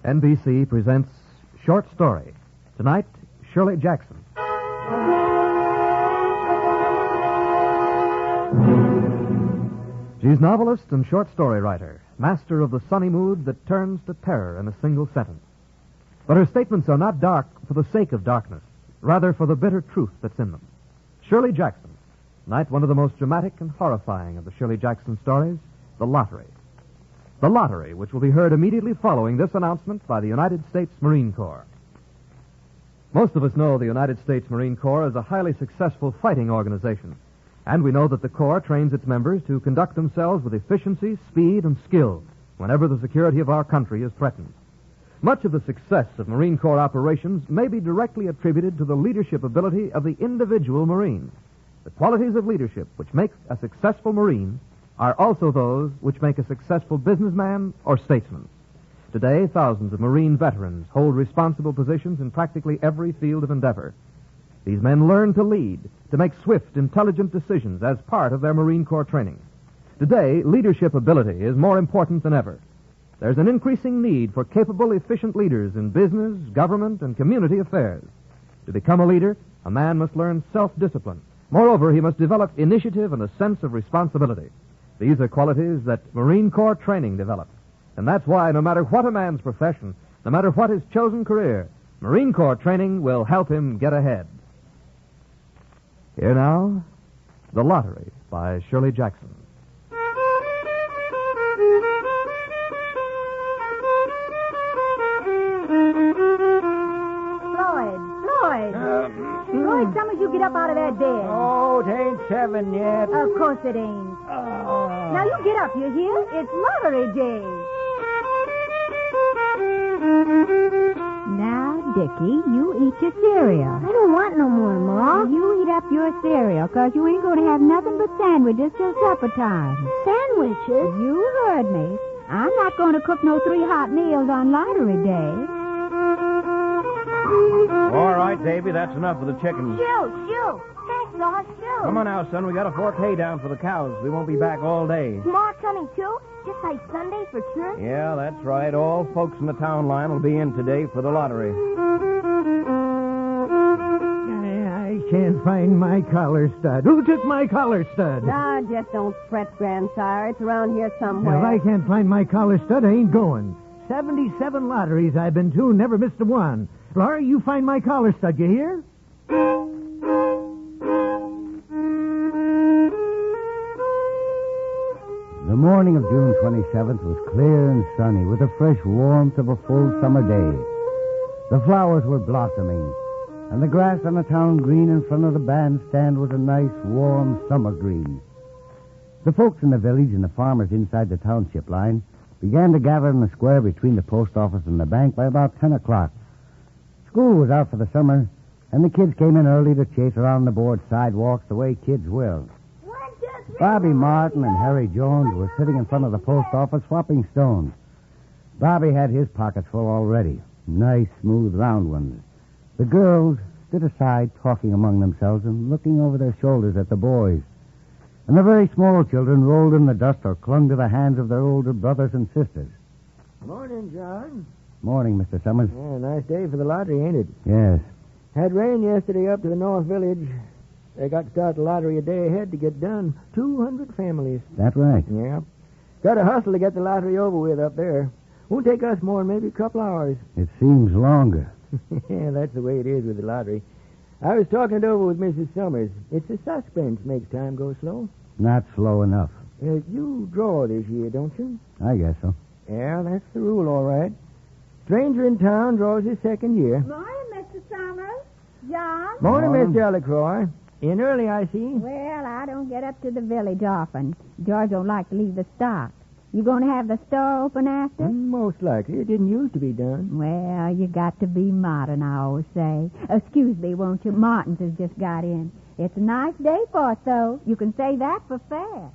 NBC presents Short Story. Tonight, Shirley Jackson. She's novelist and short story writer, master of the sunny mood that turns to terror in a single sentence. But her statements are not dark for the sake of darkness, rather for the bitter truth that's in them. Shirley Jackson. Tonight, one of the most dramatic and horrifying of the Shirley Jackson stories, The Lottery. The Lottery, which will be heard immediately following this announcement by the United States Marine Corps. Most of us know the United States Marine Corps as a highly successful fighting organization, and we know that the Corps trains its members to conduct themselves with efficiency, speed, and skill whenever the security of our country is threatened. Much of the success of Marine Corps operations may be directly attributed to the leadership ability of the individual Marine. The qualities of leadership which make a successful Marine are also those which make a successful businessman or statesman. Today, thousands of Marine veterans hold responsible positions in practically every field of endeavor. These men learn to lead, to make swift, intelligent decisions as part of their Marine Corps training. Today, leadership ability is more important than ever. There's an increasing need for capable, efficient leaders in business, government, and community affairs. To become a leader, a man must learn self-discipline. Moreover, he must develop initiative and a sense of responsibility. These are qualities that Marine Corps training develops. And that's why, no matter what a man's profession, no matter what his chosen career, Marine Corps training will help him get ahead. Here now, The Lottery by Shirley Jackson. Lloyd Summers, you get up out of that bed. Oh, it ain't 7 yet. Of course it ain't. Now you get up, you hear? It's lottery day. Now, Dickie, you eat your cereal. I don't want no more, Ma. You eat up your cereal, 'cause you ain't going to have nothing but sandwiches till supper time. Sandwiches? You heard me. I'm not going to cook no 3 hot meals on lottery day. All right, Davy, that's enough for the chickens. Shoo. Thanks, Ma. Shoo. Come on now, son. We got to fork hay down for the cows. We won't be back all day. Ma coming, too? Just like Sunday for church? Yeah, that's right. All folks in the town line will be in today for the lottery. I can't find my collar stud. Who took my collar stud? Now, just don't fret, grandsire. It's around here somewhere. If I can't find my collar stud, I ain't going. 77 lotteries I've been to, never missed a one. Laura, you find my collar stud, you hear? The morning of June 27th was clear and sunny with the fresh warmth of a full summer day. The flowers were blossoming, and the grass on the town green in front of the bandstand was a nice, warm summer green. The folks in the village and the farmers inside the township line began to gather in the square between the post office and the bank by about 10 o'clock. School was out for the summer, and the kids came in early to chase around the board sidewalks the way kids will. Bobby Martin and Harry Jones were sitting in front of the post office swapping stones. Bobby had his pockets full already, nice, smooth, round ones. The girls stood aside talking among themselves and looking over their shoulders at the boys. And the very small children rolled in the dust or clung to the hands of their older brothers and sisters. Morning, John. Morning, Mr. Summers. Yeah, nice day for the lottery, ain't it? Yes. Had rain yesterday up to the North Village. They got to start the lottery a day ahead to get done. 200 families. That right? Yeah. Got to hustle to get the lottery over with up there. Won't take us more than maybe a couple hours. It seems longer. Yeah, that's the way it is with the lottery. I was talking it over with Mrs. Summers. It's the suspense makes time go slow. Not slow enough. You draw this year, don't you? I guess so. Yeah, that's the rule, all right. Stranger in town draws his second year. Morning, Mr. Summers. John? Morning, Miss Delacroix. In early, I see. Well, I don't get up to the village often. George don't like to leave the stock. You going to have the store open after? Most likely. It didn't used to be done. Well, you got to be modern, I always say. Excuse me, won't you? Martin's has just got in. It's a nice day for it, though. You can say that for fair.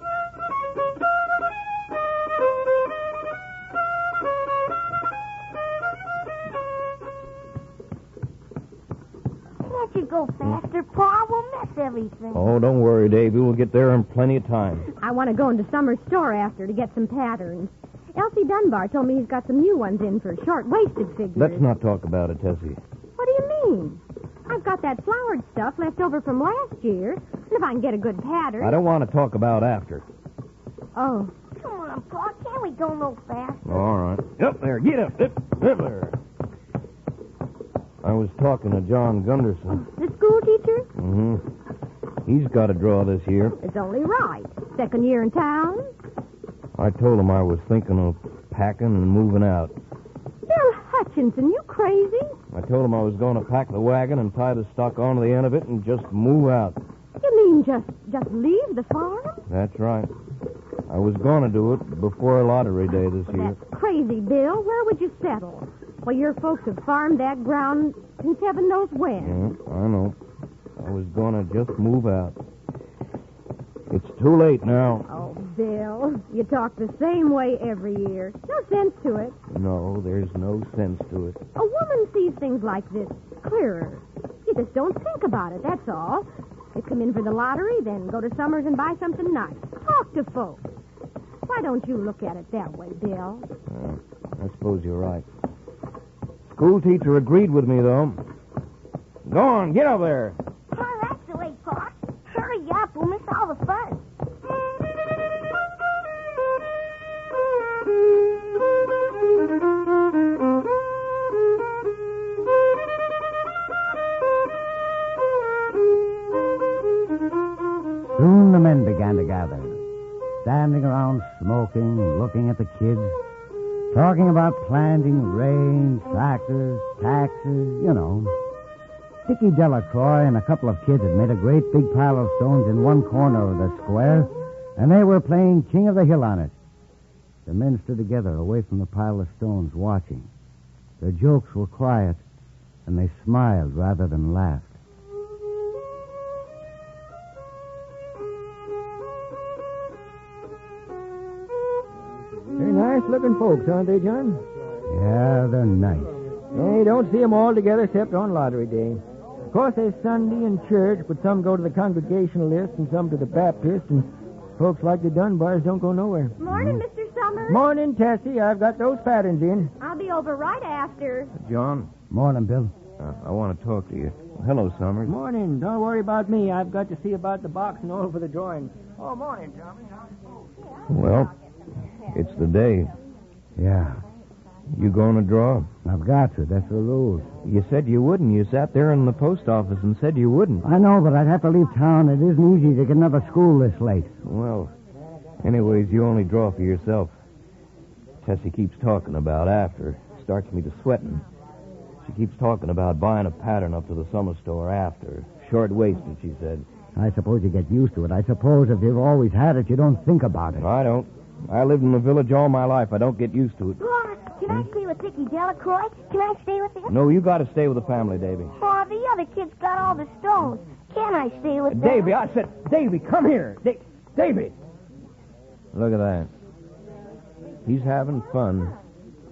Can't you go faster, Pa? We'll miss everything. Oh, don't worry, Davy. We'll get there in plenty of time. I want to go into Summer's store after to get some patterns. Elsie Dunbar told me he's got some new ones in for short-waisted figures. Let's not talk about it, Tessie. What do you mean? I've got that flowered stuff left over from last year. And if I can get a good pattern... I don't want to talk about after. Oh. Come on, Pa. Can't we go no faster? All right. Up there. Get up. Up there. I was talking to John Gunderson. The school teacher? Mm-hmm. He's got a draw this year. It's only right. Second year in town. I told him I was thinking of packing and moving out. Bill Hutchinson, you crazy? I told him I was going to pack the wagon and tie the stock onto the end of it and just move out. You mean just leave the farm? That's right. I was going to do it before lottery day this year. That's crazy, Bill. Where would you settle? Well, your folks have farmed that ground since heaven knows when. Yeah, I know. I was going to just move out. It's too late now. Oh, Bill, you talk the same way every year. No sense to it. No, there's no sense to it. A woman sees things like this clearer. You just don't think about it, that's all. You come in for the lottery, then go to Summers and buy something nice. Talk to folks. Why don't you look at it that way, Bill? I suppose you're right. School teacher agreed with me, though. Go on, get up there. Oh, that's the way, Pa. Hurry up. We'll miss all the fun. Soon the men began to gather, standing around smoking, looking at the kids, talking about planting, rain, tractors, taxes, you know. Dickie Delacroix and a couple of kids had made a great big pile of stones in one corner of the square, and they were playing King of the Hill on it. The men stood together away from the pile of stones, watching. Their jokes were quiet, and they smiled rather than laughed. They're nice-looking folks, aren't they, John? Yeah, they're nice. You don't see 'em all together except on lottery day. Of course, there's Sunday and church, but some go to the Congregationalist and some to the Baptist, and folks like the Dunbars don't go nowhere. Morning, Mr. Summers. Morning, Tessie. I've got those patterns in. I'll be over right after. John, Morning, Bill. I want to talk to you. Hello, Summers. Morning. Don't worry about me. I've got to see about the box and all for the drawing. Oh, morning, Tommy. Well, it's the day. Yeah, You going to draw? I've got to. That's the rules. You said you wouldn't. You sat there in the post office and said you wouldn't. I know, but I'd have to leave town. It isn't easy to get another school this late. Well, anyways, you only draw for yourself. Tessie keeps talking about after. Starts me to sweating. She keeps talking about buying a pattern up to the summer store after. Short-waisted, she said. I suppose you get used to it. I suppose if you've always had it, you don't think about it. I don't. I lived in the village all my life. I don't get used to it. Pa, can I stay with Dickie Delacroix? Can I stay with him? No, you got to stay with the family, Davy. Pa, the other kids got all the stones. Can I stay with them? Davy, I said, Davy, come here. Davy. Look at that. He's having fun.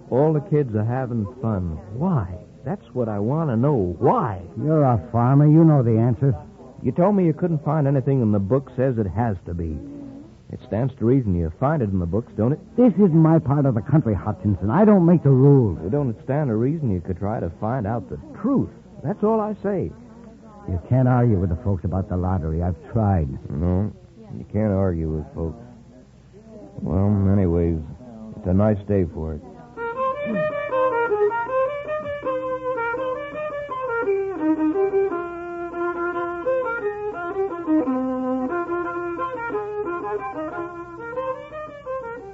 All the kids are having fun. Why? That's what I want to know. Why? You're a farmer. You know the answer. You told me you couldn't find anything in the book says it has to be. It stands to reason you find it in the books, don't it? This isn't my part of the country, Hutchinson. I don't make the rules. It don't stand to reason you could try to find out the truth. That's all I say. You can't argue with the folks about the lottery. I've tried. No, you can't argue with folks. Well, anyways, it's a nice day for it.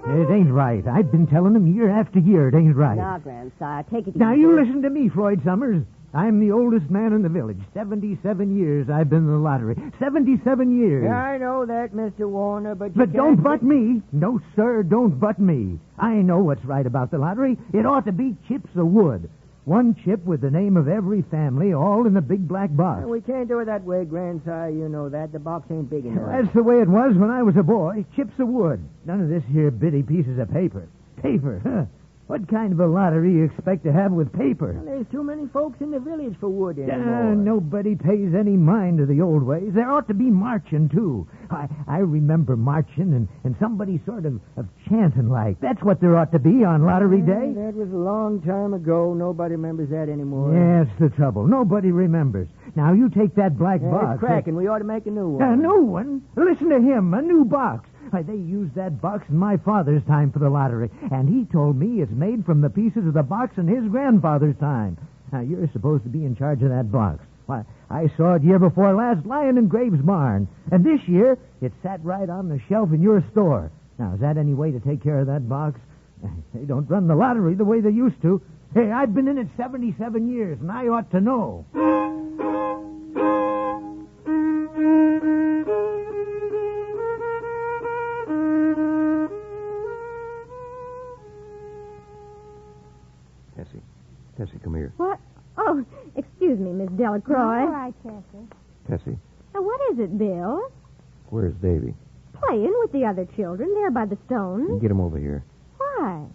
It ain't right. I've been telling them year after year it ain't right. Now, grandsire, take it Now, easy. you listen to me, Floyd Summers. I'm the oldest man in the village. 77 years I've been in the lottery. 77 years. Yeah, I know that, Mr. Warner, but you But can't... don't butt me. No, sir, don't butt me. I know what's right about the lottery. It ought to be chips of wood. One chip with the name of every family, all in the big black box. We can't do it that way, grandsire. You know that. The box ain't big enough. That's the way it was when I was a boy. Chips of wood. None of this here bitty pieces of paper. Paper, huh? What kind of a lottery you expect to have with paper? Well, there's too many folks in the village for wood anymore. Nobody pays any mind to the old ways. There ought to be marching, too. I remember marching and somebody sort of chanting like. That's what there ought to be on Lottery Day. That was a long time ago. Nobody remembers that anymore. Yeah, that's the trouble. Nobody remembers. Now, you take that black box. It's cracking. We ought to make a new one. A new one? Listen to him. A new box. They used that box in my father's time for the lottery, and he told me it's made from the pieces of the box in his grandfather's time. Now, you're supposed to be in charge of that box. Why, I saw it year before last lying in Graves' barn, and this year it sat right on the shelf in your store. Now, is that any way to take care of that box? They don't run the lottery the way they used to. Hey, I've been in it 77 years, and I ought to know. Tessie, come here. What? Oh, excuse me, Miss Delacroix. All right, Tessie. Tessie, Now, what is it, Bill? where's Davy? Playing with the other children there by the stone. Get him over here. Why?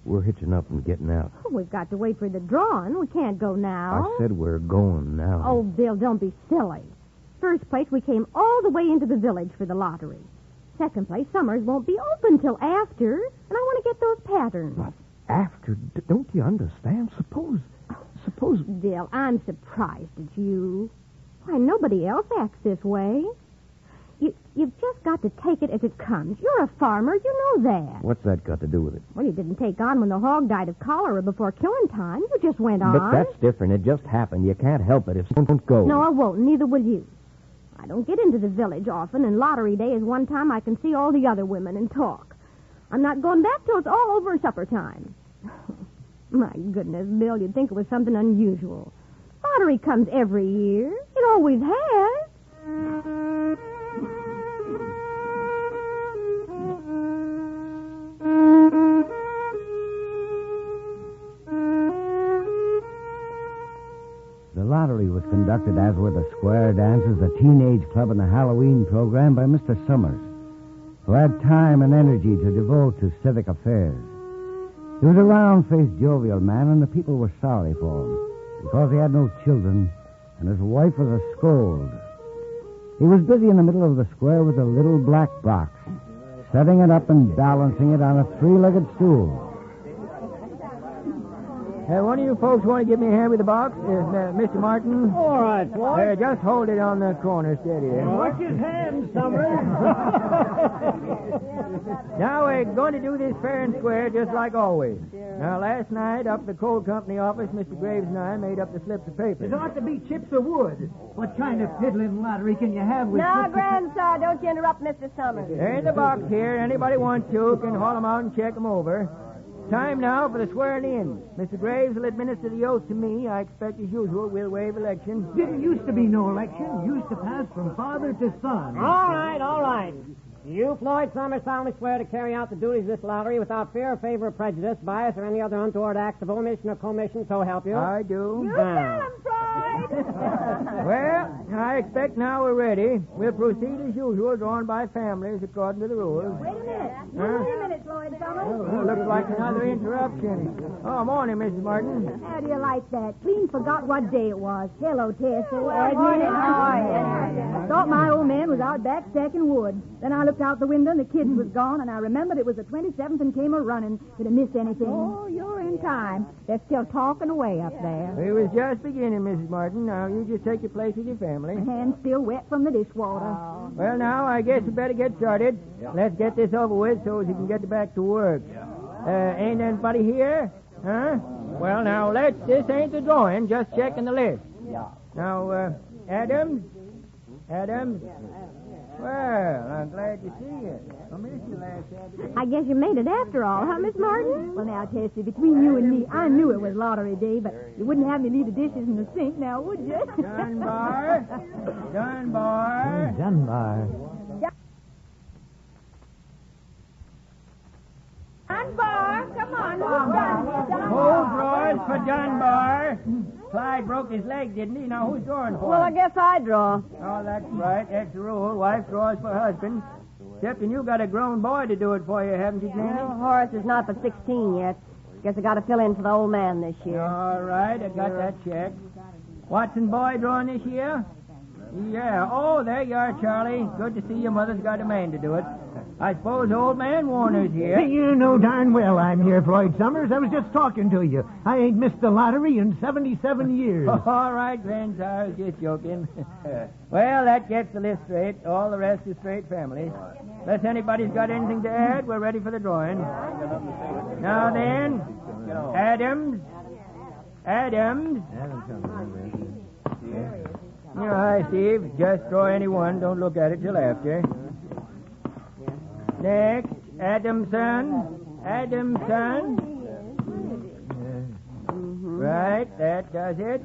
We're hitching up and getting out. Oh, we've got to wait for the drawing. We can't go now. I said we're going now. Oh, Bill, don't be silly. First place, we came all the way into the village for the lottery. Second place, Summers won't be open till after, and I want to get those patterns. But after, don't you understand? Suppose... Bill, I'm surprised at you. Why, nobody else acts this way. You've just got to take it as it comes. You're a farmer. You know that. What's that got to do with it? Well, you didn't take on when the hog died of cholera before killing time. You just went on. But that's different. It just happened. You can't help it. If you don't go... No, I won't. Neither will you. I don't get into the village often, and lottery day is one time I can see all the other women and talk. I'm not going back till it's all over supper time. My goodness, Bill, you'd think it was something unusual. Lottery comes every year. It always has. The lottery was conducted, as were the square dances, the teenage club, and the Halloween program by Mr. Summers, who had time and energy to devote to civic affairs. He was a round-faced, jovial man, and the people were sorry for him because he had no children, and his wife was a scold. He was busy in the middle of the square with a little black box, setting it up and balancing it on a three-legged stool. One of you folks want to give me a hand with the box? Mr. Martin? All right, Floyd. Just hold it on the corner steady. Watch his hands, Summers. Now we're going to do this fair and square just like always. Now, last night, up at the coal company office, Mr. Graves and I made up the slips of paper. There ought to be chips of wood. What kind of piddling lottery can you have with... Now, Grandson, don't you interrupt Mr. Summers. They're in the box here. Anybody wants to can haul them out and check them over. Time now for the swearing in. Mr. Graves will administer the oath to me. I expect, as usual, we'll waive election. Didn't used to be no election. Used to pass from father to son. All right. You, Floyd Summers, solemnly swear to carry out the duties of this lottery without fear, favor, or prejudice, bias, or any other untoward acts of omission or commission, so help you? I do. You tell him, Floyd. Well, I expect now we're ready. We'll proceed as usual, drawn by families according to the rules. Wait a minute, Floyd Summers. Oh, looks like another interruption. Oh, morning, Mrs. Martin. How do you like that? Clean forgot what day it was. Hello, Tessie. I thought my old man was out back stacking wood. Then I looked out the window and the kids was gone, and I remembered it was the 27th and came a-running. Did I miss anything? Oh, you're in time. They're still talking away up there. We was just beginning, Mrs. Martin. Now, you just take your place with your family. My hand's still wet from the dishwater. Well, now, I guess we better get started. Let's get this over with so we can get back to work. Ain't anybody here? Huh? Well, now, this ain't the drawing, just checking the list. Now, Adams? Well, I'm glad to see you. I missed you last Saturday. I guess you made it after all, huh, Miss Martin? Well, now, Tessie, between you and me, I knew it was lottery day, but you wouldn't have me leave the dishes in the sink now, would you? Dunbar. Dunbar. Dunbar, come on. Hold drawers for Dunbar. Clyde broke his leg, didn't he? Now, who's drawing for Well, I him? guess I draw. Oh, that's right. That's the rule. Wife draws for husband. Except you got a grown boy to do it for you, haven't you, Nanny? Well, Horace is not but 16 yet. Guess I got to fill in for the old man this year. All right, I got that check. Watson boy drawing this year? Yeah. Oh, there you are, Charlie. Good to see your mother's got a man to do it. I suppose old man Warner's here. You know darn well I'm here, Floyd Summers. I was just talking to you. I ain't missed the lottery in 77 years. All right, Vince, I was just joking. Well, that gets the list straight. All the rest is straight families. Unless anybody's got anything to add, we're ready for the drawing. Now then, Adams. All right, Steve. Just draw any one. Don't look at it till after. Next, Adamson. Right, that does it.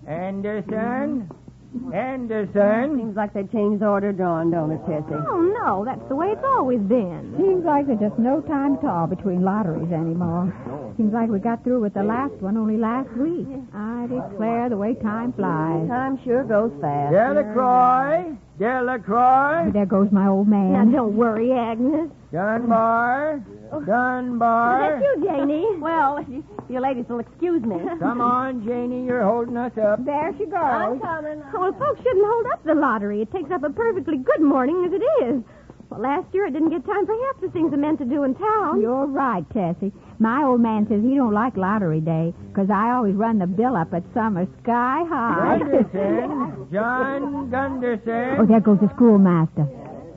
Anderson. Seems like they changed the order of drawing, don't it, Tessie? Oh, no, that's the way it's always been. Seems like there's just no time at all between lotteries anymore. Seems like we got through with the last one only last week. I declare the way time flies. Time sure goes fast. Delacroix. There goes my old man. Now, don't worry, Agnes. Dunbar. Is that you, Janie? Well, you ladies will excuse me. Come on, Janie, you're holding us up. There she goes. I'm coming. Well, folks shouldn't hold up the lottery. It takes up a perfectly good morning as it is. Well, last year I didn't get time for half the things I meant to do in town. You're right, Tessie. My old man says he don't like lottery day because I always run the bill up at summer sky high. John Gunderson. Oh, there goes the schoolmaster.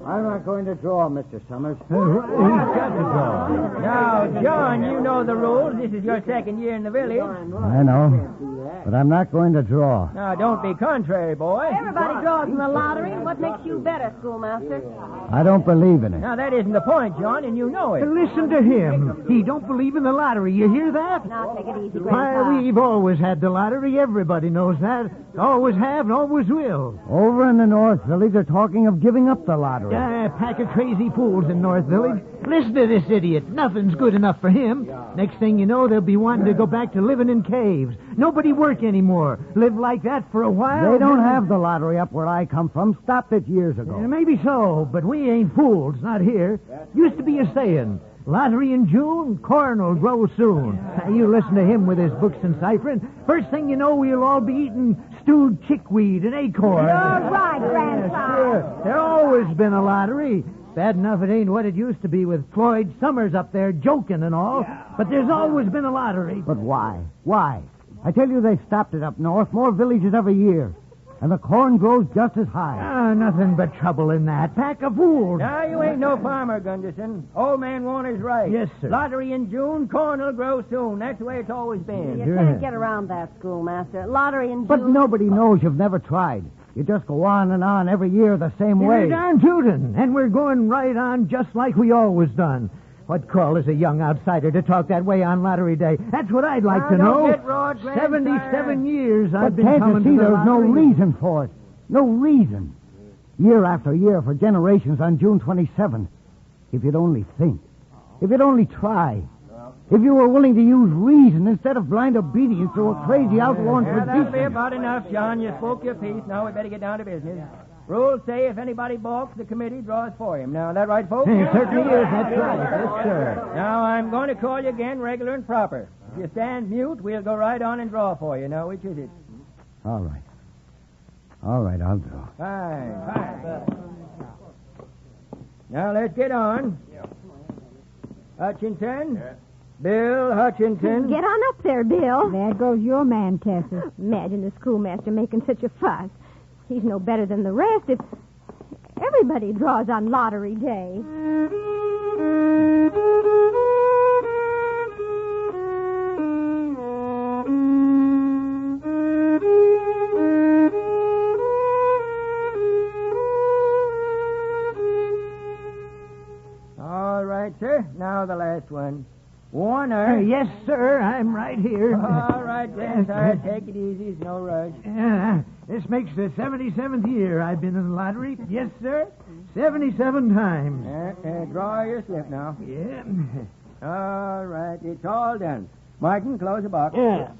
I'm not going to draw, Mr. Summers. He's got to draw. Now, John, you know the rules. This is your second year in the village. I know, but I'm not going to draw. Now, don't be contrary, boy. Everybody draws in the lottery. What makes you better, schoolmaster? I don't believe in it. Now, that isn't the point, John, and you know it. Listen to him. He don't believe in the lottery. You hear that? Now, take it easy, Why, Grandpa. we've always had the lottery. Everybody knows that. Always have and always will. Over in the North Village, they're talking of giving up the lottery. A pack of crazy fools in North Village. Listen to this idiot. Nothing's good enough for him. Next thing you know, they'll be wanting to go back to living in caves. Nobody work anymore. Live like that for a while. They don't have the lottery up where I come from. Stopped it years ago. Maybe so, but we ain't fools. Not here. Used to be a saying. Lottery in June, corn will grow soon. Now, you listen to him with his books and ciphering. First thing you know, we'll all be eating stewed chickweed and acorn. You're right, Grandpa. Sure. There's always been a lottery. Bad enough it ain't what it used to be with Floyd Summers up there joking and all. But there's always been a lottery. But why? Why? I tell you, they've stopped it up north. More villages every year. And the corn grows just as high. Nothing but trouble in that. Pack of fools. Now, you ain't no farmer, Gunderson. Old man Warner's right. Yes, sir. Lottery in June, corn will grow soon. That's the way it's always been. You can't get around that, schoolmaster. Lottery in June. But nobody knows you've never tried. You just go on and on every year the same way. You're darn tootin', and we're going right on just like we always done. What call is a young outsider to talk that way on lottery day? That's what I'd like to know. Don't get roared, Grandfather. 77 years I've But been can't coming you see to the there's no lottery. reason for it? No reason. Year after year for generations on June 27th. If you'd only think. If you'd only try. If you were willing to use reason instead of blind obedience to a crazy outlaw Yeah, that'll be tradition. about enough, John. You spoke your piece. Now we better get down to business. Rules say if anybody balks, the committee draws for him. Now, is that right, folks? It certainly is. That's right. Yes, sir. Now, I'm going to call you again regular and proper. If you stand mute, we'll go right on and draw for you. Now, which is it? All right. All right, I'll draw. Fine. Now, let's get on. Hutchinson. Bill Hutchinson. Get on up there, Bill. There goes your man, Tessie. Imagine the schoolmaster making such a fuss. He's no better than the rest if everybody draws on lottery day. All right, sir. Now the last one. Warner. Yes, sir. I'm right here. All right, then, sir. Take it easy. It's no rush. This makes the 77th year I've been in the lottery. Yes, sir. 77 times. Draw your slip now. Yeah. All right. It's all done. Martin, close the box. Yeah.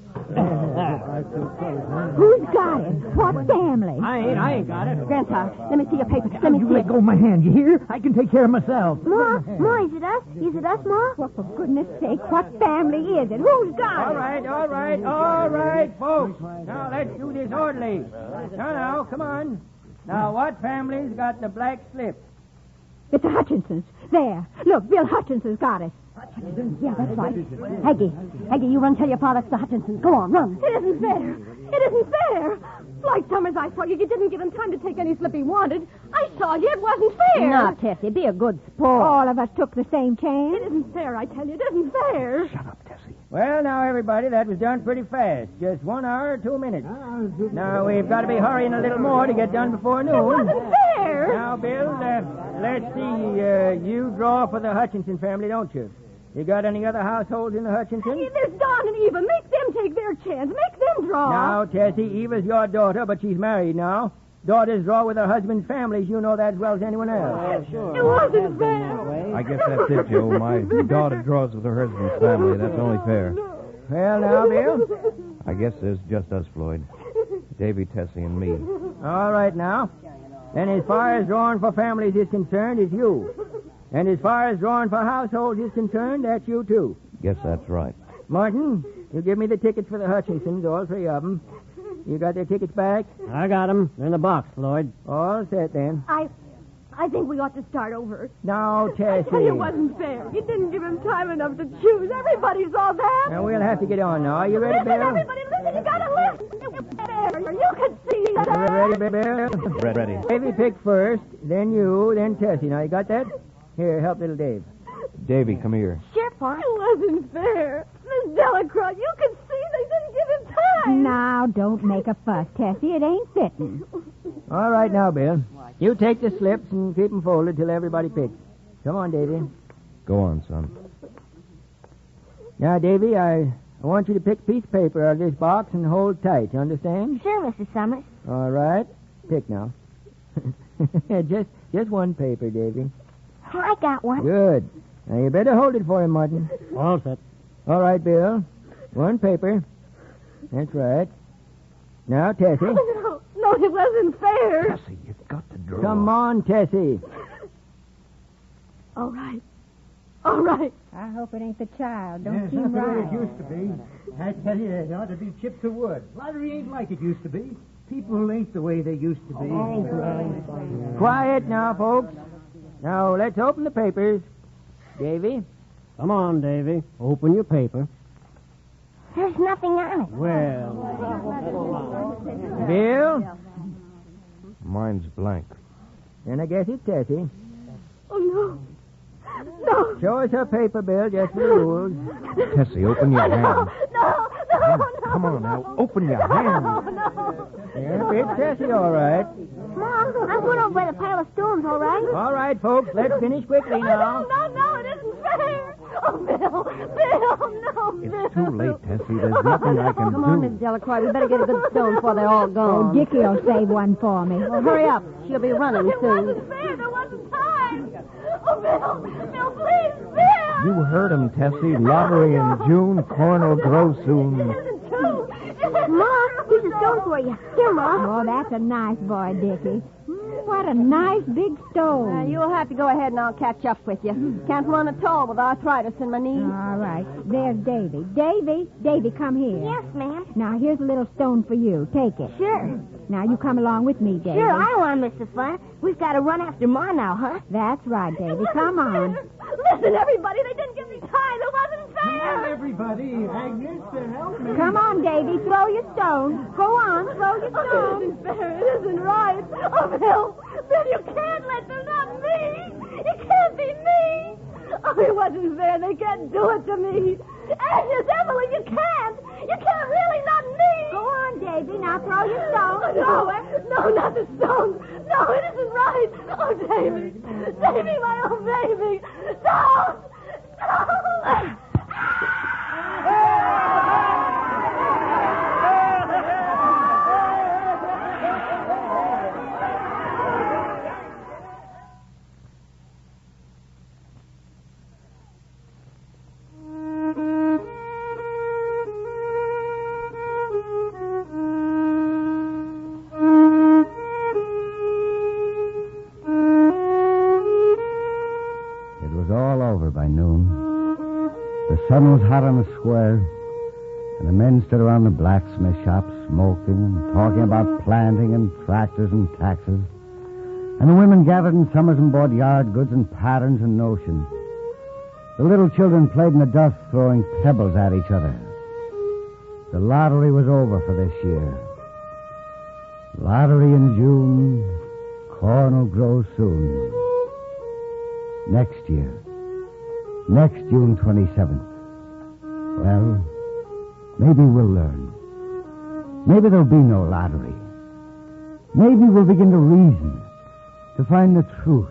Who's got it? What family? I ain't got it. Grandpa, let me see your papers. Let me You see let it. go of my hand, you hear? I can take care of myself. Ma, is it us? Is it us, Ma? Well, for goodness sake, what family is it? Who's got All it? right, folks. Now, let's do this orderly. Now, come on. Now, what family's got the black slip? It's the Hutchinsons. There. Look, Bill Hutchinson's got it. Yeah, that's right. Aggie, you run tell your father it's the Hutchinsons. Go on, run. It isn't fair. It isn't fair. Floyd Summers, I saw you. You didn't give him time to take any slip he wanted. I saw you. It wasn't fair. Now, Tessie, be a good sport. All of us took the same chance. It isn't fair, I tell you. It isn't fair. Shut up, Tessie. Well, now, everybody, that was done pretty fast. Just 1 hour, 2 minutes. Now, we've got to be hurrying a little more to get done before noon. It wasn't fair. Now, Bill, let's see. You draw for the Hutchinson family, don't you? You got any other households in the Hutchinsons? There's Don and Eva. Make them take their chance. Make them draw. Now, Tessie, Eva's your daughter, but she's married now. Daughters draw with her husband's families. You know that as well as anyone else. Sure. It wasn't fair. I guess that's it, Joe. My daughter draws with her husband's family. That's only fair. Well, now, Bill. I guess there's just us, Floyd. Davy, Tessie, and me. All right, now. Then as far as drawing for families is concerned, it's you. And as far as drawing for households is concerned, that's you, too. Guess that's right. Martin, you give me the tickets for the Hutchinsons, all 3 of them. You got their tickets back? I got 'em. They're in the box, Floyd. All set, then. I think we ought to start over. Now, I tell you, Tessie. it wasn't fair. You didn't give him time enough to choose. Everybody saw that. Now, we'll have to get on now. Are you ready, Listen, Bill? everybody, listen. You gotta listen. It was fair. You could see that. You ready, Bill? Ready. Davy picked first, then you, then Tessie. Now, you got that? Here, help little Dave. Davy, come here. Sure, Pa. It wasn't fair. Miss Delacroix, you could see they didn't give him time. Now, don't make a fuss, Tessie. It ain't fitting. All right, now, Bill. You take the slips and keep them folded till everybody picks. Come on, Davy. Go on, son. Now, Davy, I want you to pick a piece of paper out of this box and hold tight. You understand? Sure, Mr. Summers. All right. Pick now. just one paper, Davy. I got one. Good. Now, you better hold it for him, Martin. All set. All right, Bill. One paper. That's right. Now, Tessie. No, it wasn't fair. Tessie, you've got to draw. Come on, Tessie. All right. All right. I hope it ain't the child. Yeah, Don't it's seem not the way it right. used to be. I tell you, it ought to be chipped to wood. Lottery ain't like it used to be. People ain't the way they used to be. Quiet now, folks. Now, let's open the papers. Davy. Come on, Davy. Open your paper. There's nothing on it. Well, Bill. Mine's blank. Then I guess it's Tessie. Oh, no. No. Show us her paper, Bill, just for the rules. Tessie, open your hand. No. Come on now, open your hand. No. Yeah, it's Tessie, all right. Mom, I'm going over by the pile of stones, all right? All right, folks, let's finish quickly now. No, it isn't fair. Oh, Bill, no, Bill. It's too late, Tessie. There's nothing I can Come on, do. Miss Delacroix. We better get a good stone before they're all gone. Oh, Dickie'll save one for me. Well, hurry up. She'll be running It soon. wasn't fair. There wasn't time. Oh, Bill, please, Bill. You heard him, Tessie. Lottery in June, corn will grow soon. It isn't true. Ma, here's a stone for you. Here, Ma. Oh, that's a nice boy, Dickie. What a nice big stone. You'll have to go ahead and I'll catch up with you. Can't run at all with arthritis in my knees. All right. There's Davy. Davy, come here. Yes, ma'am. Now, here's a little stone for you. Take it. Sure. Now, you come along with me, Davy. Sure, I don't want to miss the fun. We've got to run after Ma now, huh? That's right, Davy. Come on. Listen, everybody, they didn't give me time. It wasn't fair. Everybody, Agnes, help me. Come on, Davy. Throw your stone. Go on. Throw your It stone. isn't fair. It isn't right. Oh, Bill, you can't let them, not me. It can't be me. Oh, it wasn't fair. They can't do it to me. Agnes, Emily, you can't. You can't really, not me. Go on, Davy. Now throw your stone. No, not the stone. No, it isn't right. Oh, Davy. Davy, my own baby. Don't. Don't. all over by noon. The sun was hot on the square, and the men stood around the blacksmith shop smoking and talking about planting and tractors and taxes. And the women gathered in summers and bought yard goods and patterns and notions. The little children played in the dust, throwing pebbles at each other. The lottery was over for this year. Lottery in June, corn will grow soon. Next year, next June 27th. Well, maybe we'll learn. Maybe there'll be no lottery. Maybe we'll begin to reason, to find the truth.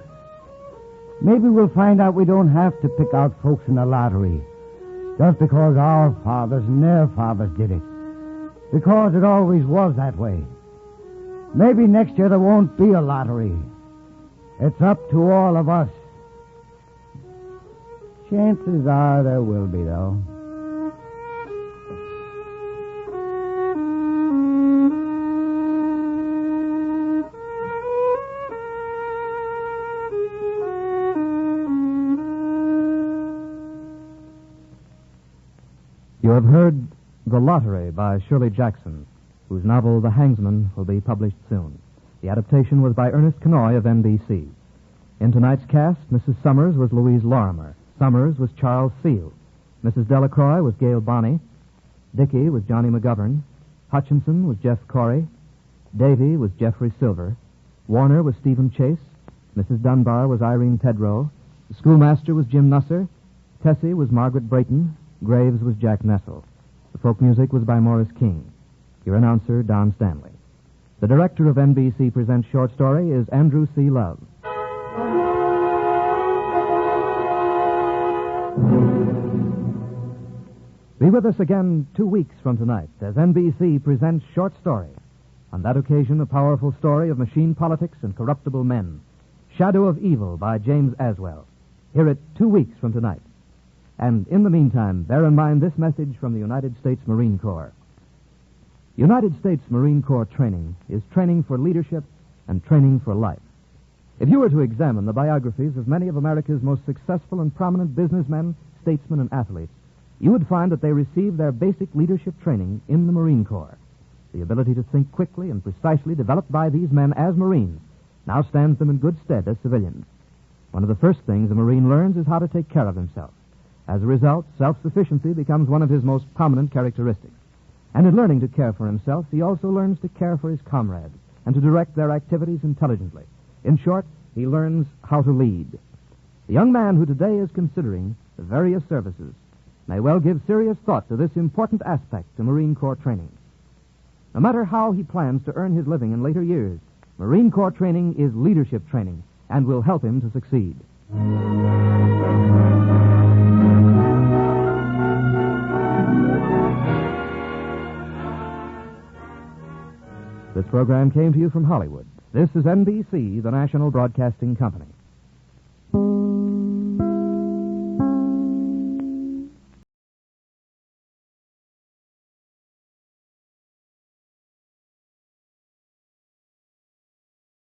Maybe we'll find out we don't have to pick out folks in the lottery just because our fathers and their fathers did it. Because it always was that way. Maybe next year there won't be a lottery. It's up to all of us. Chances are there will be, though. You have heard The Lottery by Shirley Jackson, whose novel The Hangsman will be published soon. The adaptation was by Ernest Kenoy of NBC. In tonight's cast, Mrs. Summers was Louise Lorimer. Summers was Charles Seal. Mrs. Delacroix was Gail Bonney. Dickey was Johnny McGovern. Hutchinson was Jeff Corey. Davy was Jeffrey Silver. Warner was Stephen Chase. Mrs. Dunbar was Irene Tedrow. The schoolmaster was Jim Nusser. Tessie was Margaret Brayton. Graves was Jack Nessel. The folk music was by Morris King. Your announcer, Don Stanley. The director of NBC Presents Short Story is Andrew C. Love. Be with us again 2 weeks from tonight as NBC presents Short Story. On that occasion, a powerful story of machine politics and corruptible men. Shadow of Evil by James Aswell. Hear it 2 weeks from tonight. And in the meantime, bear in mind this message from the United States Marine Corps. United States Marine Corps training is training for leadership and training for life. If you were to examine the biographies of many of America's most successful and prominent businessmen, statesmen, and athletes, you would find that they received their basic leadership training in the Marine Corps. The ability to think quickly and precisely developed by these men as Marines now stands them in good stead as civilians. One of the first things a Marine learns is how to take care of himself. As a result, self-sufficiency becomes one of his most prominent characteristics. And in learning to care for himself, he also learns to care for his comrades and to direct their activities intelligently. In short, he learns how to lead. The young man who today is considering the various services may well give serious thought to this important aspect to Marine Corps training. No matter how he plans to earn his living in later years, Marine Corps training is leadership training and will help him to succeed. This program came to you from Hollywood. This is NBC, the national broadcasting company.